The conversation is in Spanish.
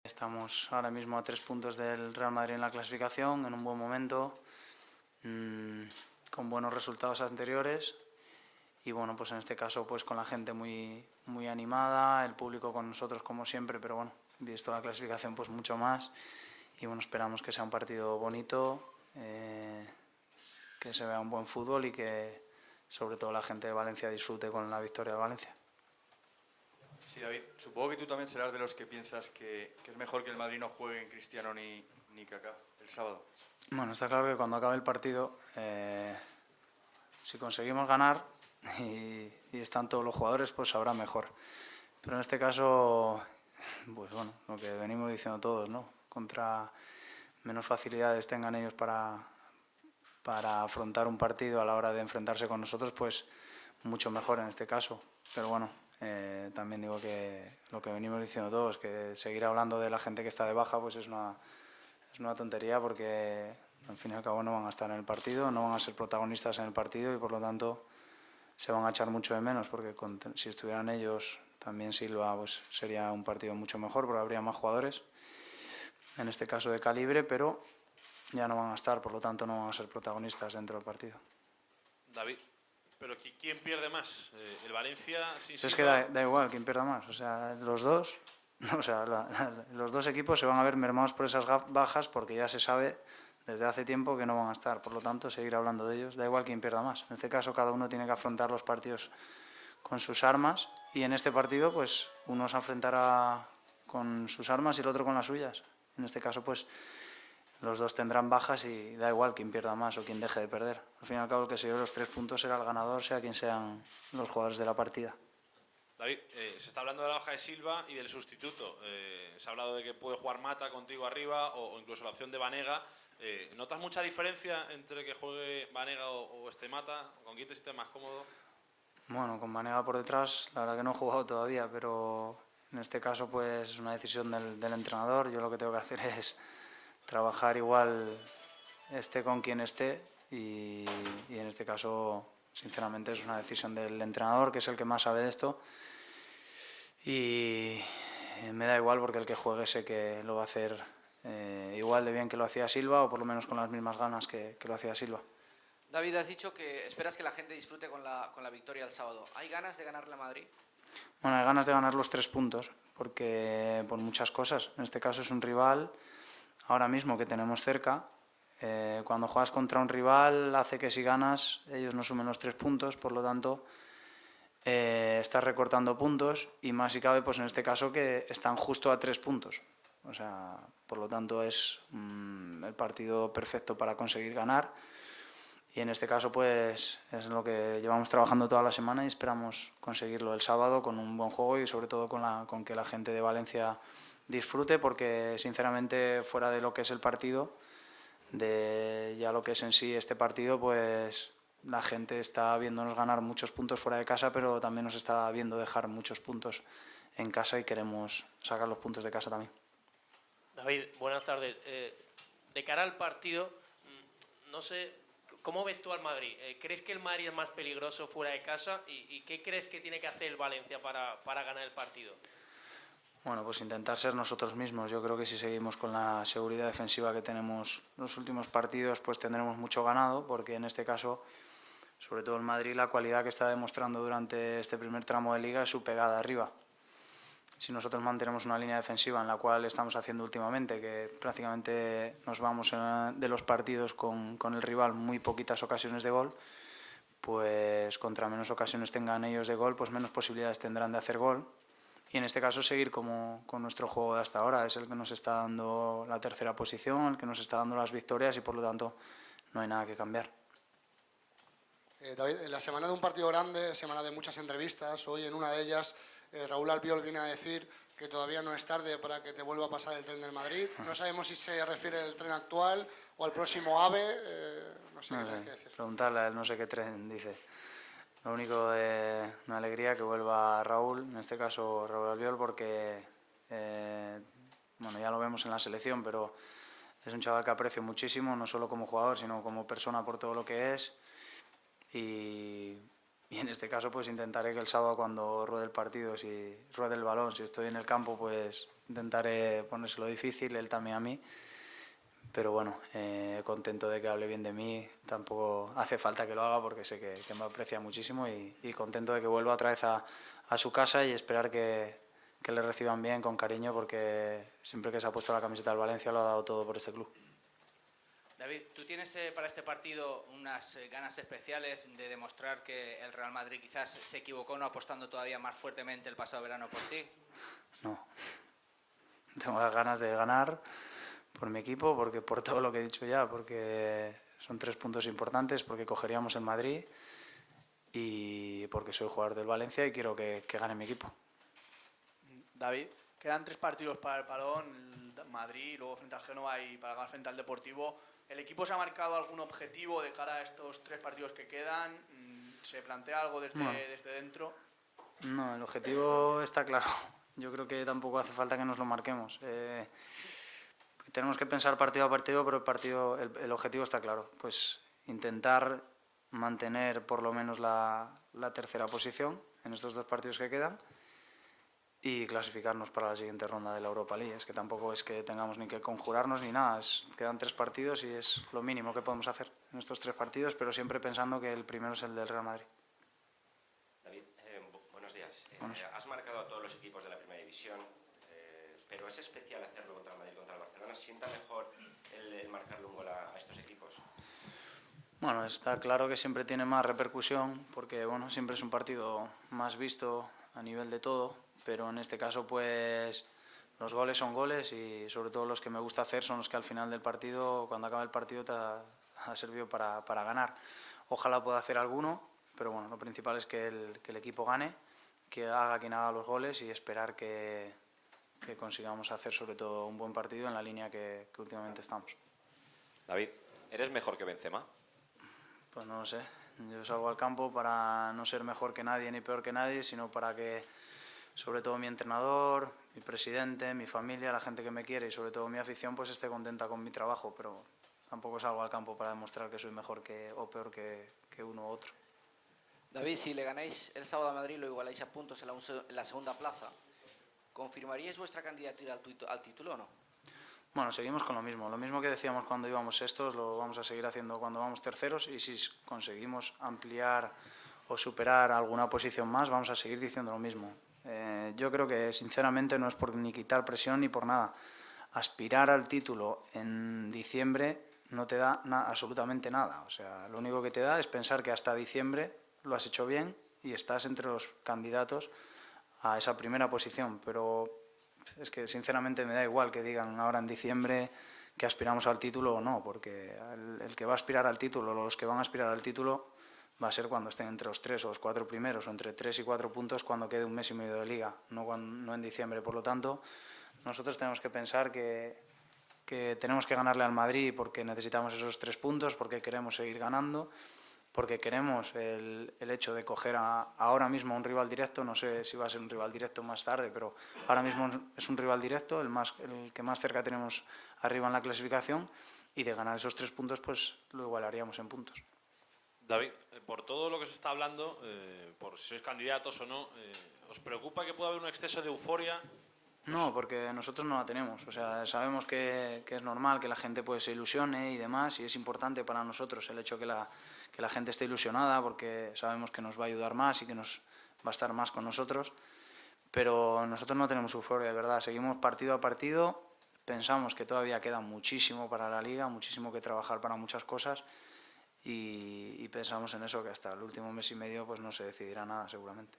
Estamos ahora mismo a 3 puntos del Real Madrid en la clasificación, en un buen momento, con buenos resultados anteriores y bueno, pues en este caso pues con la gente muy animada, el público con nosotros como siempre, pero bueno, visto la clasificación pues mucho más y bueno, esperamos que sea un partido bonito, que se vea un buen fútbol y que sobre todo la gente de Valencia disfrute con la victoria de Valencia. Sí, David, supongo que tú también serás de los que piensas que es mejor que el Madrid no juegue en Cristiano ni Kaká el sábado. Bueno, está claro que cuando acabe el partido, si conseguimos ganar y están todos los jugadores, pues habrá mejor. Pero en este caso, pues bueno, lo que venimos diciendo todos, ¿no? Contra menos facilidades tengan ellos para afrontar un partido a la hora de enfrentarse con nosotros, pues mucho mejor en este caso. Pero bueno, también digo que lo que venimos diciendo todos, que seguir hablando de la gente que está de baja, pues es una tontería porque al fin y al cabo no van a estar en el partido, no van a ser protagonistas en el partido y por lo tanto se van a echar mucho de menos porque si estuvieran ellos también Silva pues sería un partido mucho mejor porque habría más jugadores, en este caso de calibre, pero ya no van a estar, por lo tanto no van a ser protagonistas dentro del partido. David, pero ¿quién pierde más? ¿El Valencia sin Es Silva? que da igual quién pierda más, o sea, los dos, o sea, los dos equipos se van a ver mermados por esas bajas porque ya se sabe desde hace tiempo que no van a estar, por lo tanto seguir hablando de ellos, da igual quién pierda más. En este caso cada uno tiene que afrontar los partidos con sus armas y en este partido pues uno se enfrentará con sus armas y el otro con las suyas. En este caso pues los dos tendrán bajas y da igual quién pierda más o quién deje de perder. Al fin y al cabo el que se lleve los 3 puntos será el ganador, sea quien sean los jugadores de la partida. David, se está hablando de la baja de Silva y del sustituto. Se ha hablado de que puede jugar Mata contigo arriba o incluso la opción de Banega. ¿Notas mucha diferencia entre que juegue Banega o este Mata? ¿Con quién te sientes más cómodo? Bueno, con Banega por detrás, la verdad que no he jugado todavía, pero en este caso pues es una decisión del entrenador. Yo lo que tengo que hacer es trabajar igual esté con quien esté y en este caso sinceramente es una decisión del entrenador, que es el que más sabe de esto y me da igual porque el que juegue sé que lo va a hacer igual de bien que lo hacía Silva o por lo menos con las mismas ganas que lo hacía Silva. David, has dicho que esperas que la gente disfrute con la victoria el sábado. ¿Hay ganas de ganarle a Madrid? Bueno, hay ganas de ganar los 3 puntos, porque por muchas cosas. En este caso es un rival ahora mismo que tenemos cerca. Cuando juegas contra un rival hace que si ganas ellos no sumen los 3 puntos, por lo tanto estás recortando puntos y más si cabe pues en este caso que están justo a 3 puntos. O sea, por lo tanto es el partido perfecto para conseguir ganar. Y en este caso pues es lo que llevamos trabajando toda la semana y esperamos conseguirlo el sábado con un buen juego y sobre todo con que la gente de Valencia disfrute porque sinceramente fuera de lo que es el partido, de ya lo que es en sí este partido, pues la gente está viéndonos ganar muchos puntos fuera de casa pero también nos está viendo dejar muchos puntos en casa y queremos sacar los puntos de casa también. David, buenas tardes. De cara al partido, no sé, ¿cómo ves tú al Madrid? ¿Crees que el Madrid es más peligroso fuera de casa? ¿Y qué crees que tiene que hacer el Valencia para ganar el partido? Bueno, pues intentar ser nosotros mismos. Yo creo que si seguimos con la seguridad defensiva que tenemos los últimos partidos, pues tendremos mucho ganado, porque en este caso, sobre todo el Madrid, la cualidad que está demostrando durante este primer tramo de liga es su pegada arriba. Si nosotros mantenemos una línea defensiva en la cual estamos haciendo últimamente, que prácticamente nos vamos de los partidos con el rival muy poquitas ocasiones de gol, pues contra menos ocasiones tengan ellos de gol, pues menos posibilidades tendrán de hacer gol. Y en este caso seguir con nuestro juego de hasta ahora, es el que nos está dando la tercera posición, el que nos está dando las victorias y por lo tanto no hay nada que cambiar. David, en la semana de un partido grande, semana de muchas entrevistas, hoy en una de ellas Raúl Albiol viene a decir que todavía no es tarde para que te vuelva a pasar el tren del Madrid. No sabemos si se refiere al tren actual o al próximo AVE, no sé qué tienes que decir. Preguntarle a él, no sé qué tren dice. Lo único de una alegría que vuelva Raúl, en este caso Raúl Albiol, porque bueno, ya lo vemos en la selección, pero es un chaval que aprecio muchísimo, no solo como jugador, sino como persona por todo lo que es. Y Y en este caso pues intentaré que el sábado cuando ruede el partido, si ruede el balón, si estoy en el campo, pues intentaré ponérselo difícil, él también a mí. Pero bueno, contento de que hable bien de mí, tampoco hace falta que lo haga porque sé que me aprecia muchísimo y contento de que vuelva otra vez a su casa y esperar que le reciban bien, con cariño, porque siempre que se ha puesto la camiseta del Valencia lo ha dado todo por este club. David, ¿tú tienes para este partido unas ganas especiales de demostrar que el Real Madrid quizás se equivocó no apostando todavía más fuertemente el pasado verano por ti? No, tengo las ganas de ganar por mi equipo, porque por todo lo que he dicho ya, porque son 3 puntos importantes, porque cogeríamos el Madrid y porque soy jugador del Valencia y quiero que gane mi equipo. David, quedan 3 partidos para el Palón, el Madrid, luego frente al Génova y para ganar frente al Deportivo. ¿El equipo se ha marcado algún objetivo de cara a estos 3 partidos que quedan? ¿Se plantea algo desde dentro? No, el objetivo está claro. Yo creo que tampoco hace falta que nos lo marquemos. Tenemos que pensar partido a partido, pero el objetivo está claro. Pues intentar mantener por lo menos la tercera posición en estos 2 partidos que quedan y clasificarnos para la siguiente ronda de la Europa League. Es que tampoco es que tengamos ni que conjurarnos ni nada. Quedan 3 partidos y es lo mínimo que podemos hacer en estos 3 partidos, pero siempre pensando que el primero es el del Real Madrid. David, buenos días. Buenos. Has marcado a todos los equipos de la Primera División, pero es especial hacerlo contra el Madrid y contra el Barcelona. ¿Sienta mejor el marcarle un gol a estos equipos? Bueno, está claro que siempre tiene más repercusión porque bueno, siempre es un partido más visto a nivel de todo, pero en este caso pues los goles son goles y sobre todo los que me gusta hacer son los que al final del partido, cuando acaba el partido, te ha servido para ganar. Ojalá pueda hacer alguno, pero bueno, lo principal es que el equipo gane, que haga quien haga los goles y esperar que consigamos hacer sobre todo un buen partido en la línea que últimamente estamos. David, ¿eres mejor que Benzema? Pues no lo sé. Yo salgo al campo para no ser mejor que nadie ni peor que nadie, sino para que sobre todo mi entrenador, mi presidente, mi familia, la gente que me quiere y sobre todo mi afición pues esté contenta con mi trabajo, pero tampoco salgo al campo para demostrar que soy mejor o peor que uno u otro. David, si le ganáis el sábado a Madrid, lo igualáis a puntos en la segunda plaza, ¿confirmaríais vuestra candidatura al título o no? Bueno, seguimos con lo mismo que decíamos cuando íbamos sextos, lo vamos a seguir haciendo cuando vamos terceros y si conseguimos ampliar o superar alguna posición más, vamos a seguir diciendo lo mismo. Yo creo que sinceramente no es por ni quitar presión ni por nada. Aspirar al título en diciembre no te da absolutamente nada. O sea, lo único que te da es pensar que hasta diciembre lo has hecho bien y estás entre los candidatos a esa primera posición, pero es que sinceramente me da igual que digan ahora en diciembre que aspiramos al título o no, porque el que va a aspirar al título, los que van a aspirar al título, va a ser cuando estén entre los 3 o los 4 primeros, o entre 3 y 4 puntos cuando quede un mes y medio de liga, no en diciembre. Por lo tanto, nosotros tenemos que pensar que tenemos que ganarle al Madrid porque necesitamos esos 3 puntos, porque queremos seguir ganando, porque queremos el hecho de coger ahora mismo a un rival directo, no sé si va a ser un rival directo más tarde, pero ahora mismo es un rival directo, el que más cerca tenemos arriba en la clasificación, y de ganar esos 3 puntos pues lo igualaríamos en puntos. David, por todo lo que se está hablando, por si sois candidatos o no, ¿os preocupa que pueda haber un exceso de euforia? No, porque nosotros no la tenemos. O sea, sabemos que es normal que la gente pues, se ilusione y demás, y es importante para nosotros el hecho que la gente esté ilusionada, porque sabemos que nos va a ayudar más y que nos va a estar más con nosotros. Pero nosotros no tenemos euforia, de verdad. Seguimos partido a partido, pensamos que todavía queda muchísimo para la Liga, muchísimo que trabajar para muchas cosas, y pensamos en eso, que hasta el último mes y medio pues no se decidirá nada seguramente.